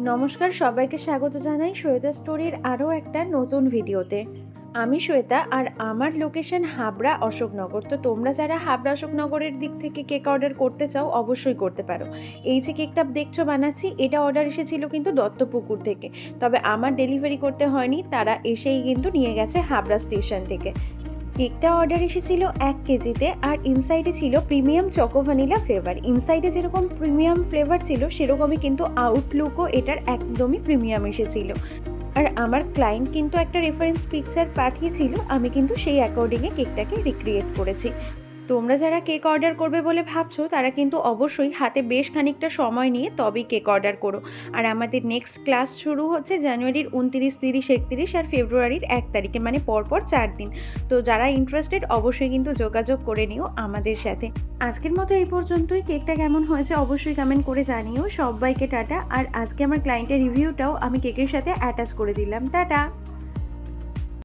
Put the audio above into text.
নমস্কার, সবাইকে স্বাগত জানাই শ্বেতা স্টোরির আরও একটা নতুন ভিডিওতে। আমি শ্বেতা আর আমার লোকেশন হাবড়া অশোকনগর। তো তোমরা যারা হাবড়া অশোকনগরের দিক থেকে কেক অর্ডার করতে চাও অবশ্যই করতে পারো। এই যে কেকটা দেখছো বানাচ্ছি, এটা অর্ডার এসেছিল কিন্তু দত্তপুকুর থেকে। তবে আমার ডেলিভারি করতে হয়নি, তারা এসেই কিন্তু নিয়ে গেছে হাবড়া স্টেশন থেকে। কেকটা অর্ডার এসেছিল 1 কেজিতে, আর ইনসাইডে ছিল প্রিমিয়াম চকো ভ্যানিলা ফ্লেভার। ইনসাইডে যেরকম প্রিমিয়াম ফ্লেভার ছিল সেরকমই কিন্তু আউটলুকও এটার একদমই প্রিমিয়াম এসেছিল। আর আমার ক্লায়েন্ট কিন্তু একটা রেফারেন্স পিকচার পাঠিয়েছিল, আমি কিন্তু সেই অ্যাকর্ডিংয়ে কেকটাকে রিক্রিয়েট করেছি। তোমরা যারা কেক অর্ডার করবে বলে ভাবছো তারা কিন্তু অবশ্যই হাতে বেশ খানিকটা সময় নিয়ে তবেই কেক অর্ডার করো। আর আমাদের নেক্সট ক্লাস শুরু হচ্ছে জানুয়ারির 29, 30, 31 আর ফেব্রুয়ারির 1 তারিখে, মানে পরপর 4 দিন। তো যারা ইন্টারেস্টেড অবশ্যই কিন্তু যোগাযোগ করে নিও আমাদের সাথে। আজকের মতো এই পর্যন্তই। কেকটা কেমন হয়েছে অবশ্যই কমেন্ট করে জানিও। সবাইকে টাটা। আর আজকে আমার ক্লায়েন্টের রিভিউটাও আমি কেকের সাথে অ্যাটাচ করে দিলাম। টাটা।